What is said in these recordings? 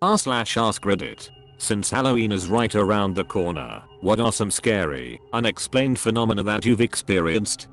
AskReddit. Since Halloween is right around the corner, what are some scary, unexplained phenomena that you've experienced?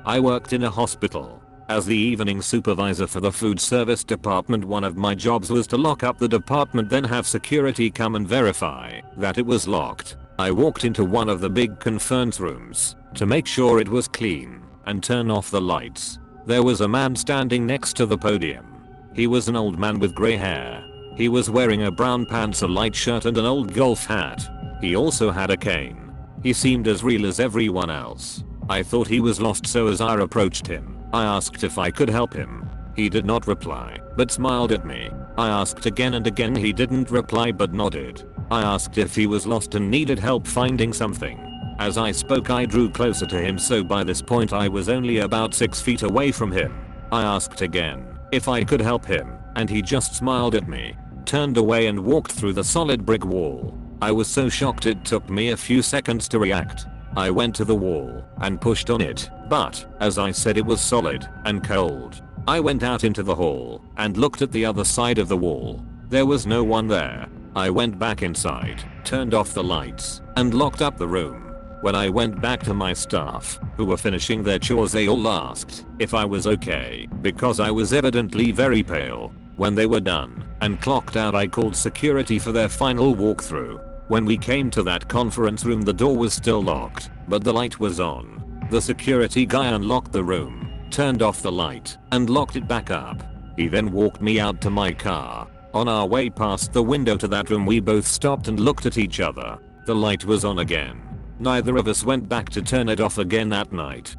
I worked in a hospital. As the evening supervisor for the food service department, one of my jobs was to lock up the department, then have security come and verify that it was locked. I walked into one of the big conference rooms to make sure it was clean and turn off the lights. There was a man standing next to the podium. He was an old man with grey hair. He was wearing a brown pants, a light shirt and an old golf hat. He also had a cane. He seemed as real as everyone else. I thought he was lost, so as I approached him, I asked if I could help him. He did not reply, but smiled at me. I asked again and again. He didn't reply but nodded. I asked if he was lost and needed help finding something. As I spoke, I drew closer to him, so by this point I was only about 6 feet away from him. I asked again if I could help him, and he just smiled at me, turned away and walked through the solid brick wall. I was so shocked it took me a few seconds to react. I went to the wall and pushed on it, but as I said, it was solid and cold. I went out into the hall and looked at the other side of the wall. There was no one there. I went back inside, turned off the lights, and locked up the room. When I went back to my staff, who were finishing their chores, they all asked if I was okay, because I was evidently very pale. When they were done and clocked out, I called security for their final walkthrough. When we came to that conference room, the door was still locked, but the light was on. The security guy unlocked the room, turned off the light, and locked it back up. He then walked me out to my car. On our way past the window to that room, we both stopped and looked at each other. The light was on again. Neither of us went back to turn it off again that night.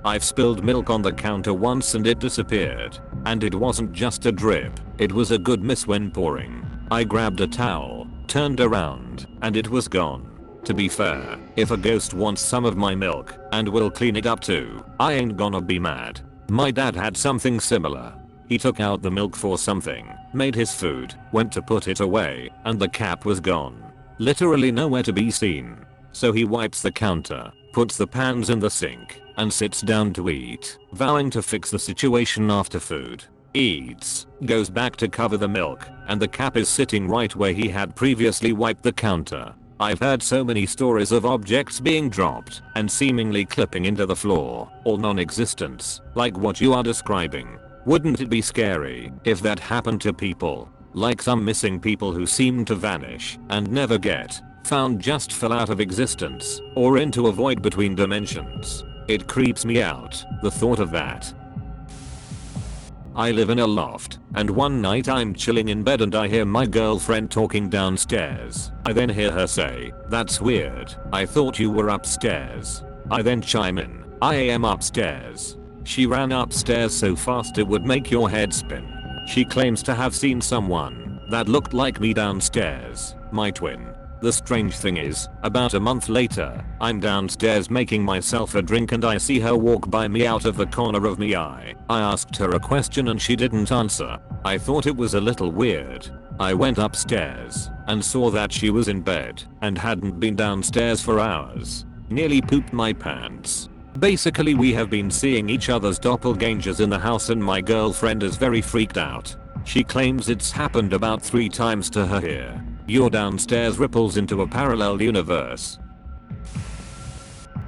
I've spilled milk on the counter once and it disappeared. And it wasn't just a drip, it was a good miss when pouring. I grabbed a towel, turned around, and it was gone. To be fair, if a ghost wants some of my milk and will clean it up too, I ain't gonna be mad. My dad had something similar. He took out the milk for something, made his food, went to put it away, and the cap was gone. Literally nowhere to be seen. So he wipes the counter, puts the pans in the sink, and sits down to eat, vowing to fix the situation after food. Eats, goes back to cover the milk, and the cap is sitting right where he had previously wiped the counter. I've heard so many stories of objects being dropped and seemingly clipping into the floor, all non-existent, like what you are describing. Wouldn't it be scary if that happened to people? Like some missing people who seem to vanish and never get found, just fell out of existence or into a void between dimensions. It creeps me out, the thought of that. I live in a loft, and one night I'm chilling in bed and I hear my girlfriend talking downstairs. I then hear her say, "That's weird. I thought you were upstairs." I then chime in, "I am upstairs." She ran upstairs so fast it would make your head spin. She claims to have seen someone that looked like me downstairs, my twin. The strange thing is, about a month later, I'm downstairs making myself a drink and I see her walk by me out of the corner of my eye. I asked her a question and she didn't answer. I thought it was a little weird. I went upstairs and saw that she was in bed and hadn't been downstairs for hours. Nearly pooped my pants. Basically, we have been seeing each other's doppelgangers in the house and my girlfriend is very freaked out. She claims it's happened about 3 times to her here. Your downstairs ripples into a parallel universe.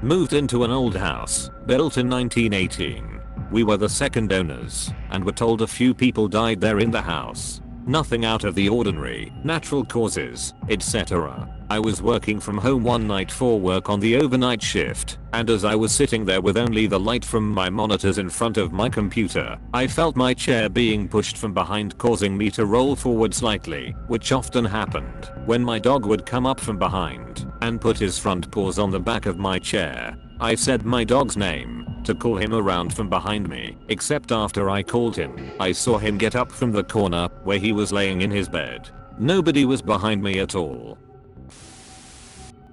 Moved into an old house, built in 1918. We were the second owners, and were told a few people died there in the house. Nothing out of the ordinary, natural causes, etc. I was working from home one night for work on the overnight shift, and as I was sitting there with only the light from my monitors in front of my computer, I felt my chair being pushed from behind, causing me to roll forward slightly, which often happened when my dog would come up from behind and put his front paws on the back of my chair. I said my dog's name to call him around from behind me, except after I called him, I saw him get up from the corner where he was laying in his bed. Nobody was behind me at all.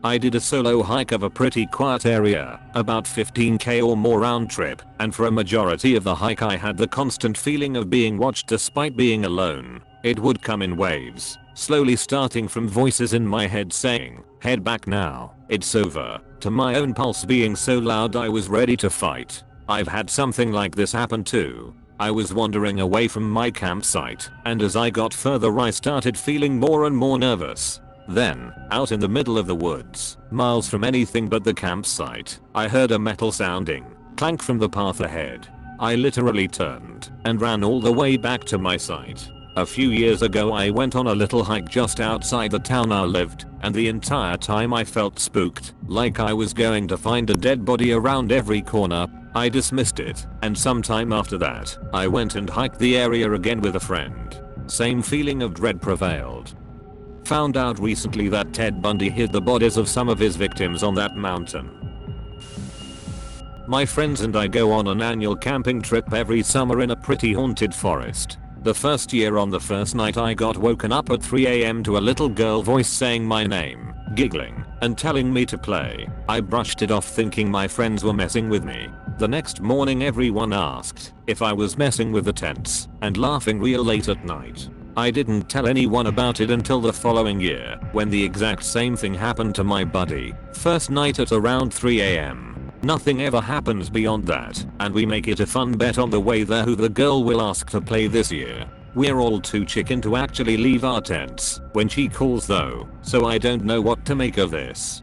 I did a solo hike of a pretty quiet area, about 15k or more round trip, and for a majority of the hike I had the constant feeling of being watched despite being alone. It would come in waves, slowly starting from voices in my head saying, "Head back now, it's over," to my own pulse being so loud I was ready to fight. I've had something like this happen too. I was wandering away from my campsite, and as I got further I started feeling more and more nervous. Then, out in the middle of the woods, miles from anything but the campsite, I heard a metal sounding clank from the path ahead. I literally turned and ran all the way back to my site. A few years ago I went on a little hike just outside the town I lived, and the entire time I felt spooked, like I was going to find a dead body around every corner. I dismissed it, and sometime after that, I went and hiked the area again with a friend. Same feeling of dread prevailed. Found out recently that Ted Bundy hid the bodies of some of his victims on that mountain. My friends and I go on an annual camping trip every summer in a pretty haunted forest. The first year, on the first night, I got woken up at 3 AM to a little girl voice saying my name, giggling, and telling me to play. I brushed it off thinking my friends were messing with me. The next morning everyone asked if I was messing with the tents and laughing real late at night. I didn't tell anyone about it until the following year, when the exact same thing happened to my buddy. First night at around 3 AM. Nothing ever happens beyond that, and we make it a fun bet on the way there who the girl will ask to play this year. We're all too chicken to actually leave our tents when she calls though, so I don't know what to make of this.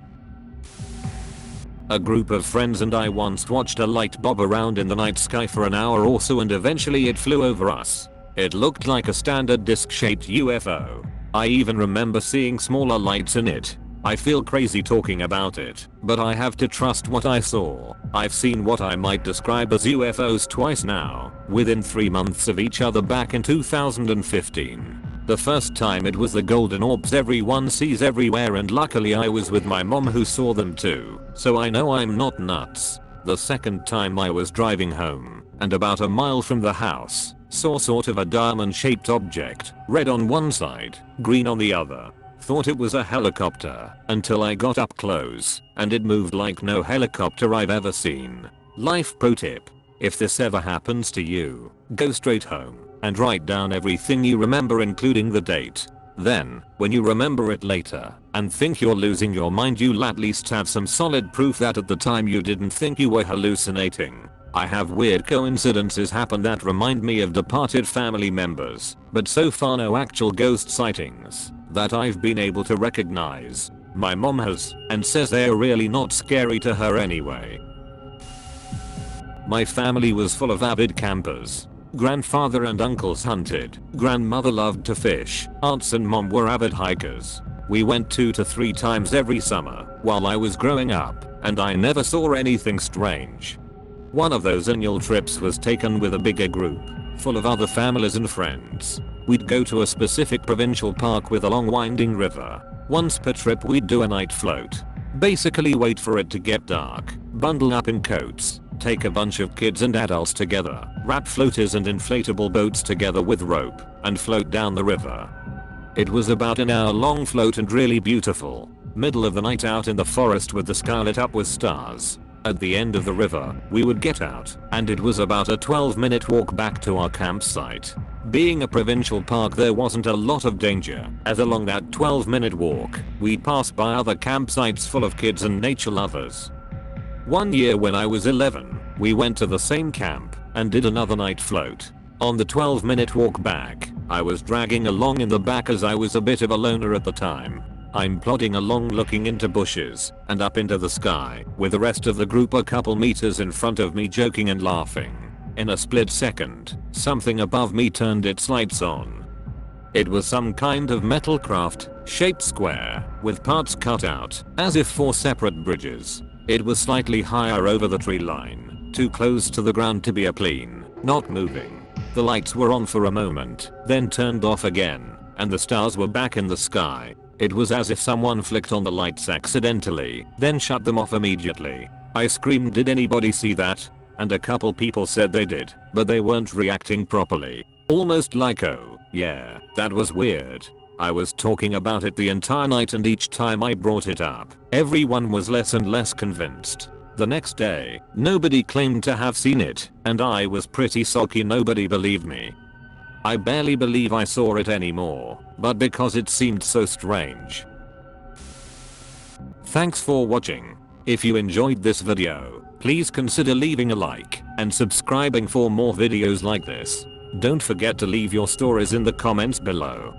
A group of friends and I once watched a light bob around in the night sky for an hour or so, and eventually it flew over us. It looked like a standard disc-shaped UFO. I even remember seeing smaller lights in it. I feel crazy talking about it, but I have to trust what I saw. I've seen what I might describe as UFOs twice now, within 3 months of each other back in 2015. The first time it was the golden orbs everyone sees everywhere, and luckily I was with my mom who saw them too, so I know I'm not nuts. The second time I was driving home, and about a mile from the house, saw sort of a diamond-shaped object, red on one side, green on the other. Thought it was a helicopter until I got up close, and it moved like no helicopter I've ever seen. Life pro tip: if this ever happens to you, go straight home and write down everything you remember, including the date. Then, when you remember it later and think you're losing your mind, you'll at least have some solid proof that at the time you didn't think you were hallucinating. I have weird coincidences happen that remind me of departed family members, but so far no actual ghost sightings that I've been able to recognize. My mom has, and says they're really not scary to her anyway. My family was full of avid campers. Grandfather and uncles hunted, grandmother loved to fish, aunts and mom were avid hikers. We went 2 to 3 times every summer while I was growing up, and I never saw anything strange. One of those annual trips was taken with a bigger group, full of other families and friends. We'd go to a specific provincial park with a long winding river. Once per trip we'd do a night float. Basically wait for it to get dark, bundle up in coats, take a bunch of kids and adults together, wrap floaters and inflatable boats together with rope, and float down the river. It was about an hour-long float and really beautiful. Middle of the night out in the forest with the sky lit up with stars. At the end of the river, we would get out, and it was about a 12-minute walk back to our campsite. Being a provincial park, there wasn't a lot of danger, as along that 12-minute walk, we'd pass by other campsites full of kids and nature lovers. One year when I was 11, we went to the same camp and did another night float. On the 12-minute walk back, I was dragging along in the back as I was a bit of a loner at the time. I'm plodding along looking into bushes and up into the sky, with the rest of the group a couple meters in front of me joking and laughing. In a split second, something above me turned its lights on. It was some kind of metal craft, shaped square, with parts cut out, as if for separate bridges. It was slightly higher over the tree line, too close to the ground to be a plane, not moving. The lights were on for a moment, then turned off again, and the stars were back in the sky. It was as if someone flicked on the lights accidentally, then shut them off immediately. I screamed, "Did anybody see that?" And a couple people said they did, but they weren't reacting properly. Almost like, "Oh, yeah, that was weird." I was talking about it the entire night, and each time I brought it up, everyone was less and less convinced. The next day, nobody claimed to have seen it, and I was pretty sulky nobody believed me. I barely believe I saw it anymore, but because it seemed so strange. Thanks for watching. If you enjoyed this video, please consider leaving a like and subscribing for more videos like this. Don't forget to leave your stories in the comments below.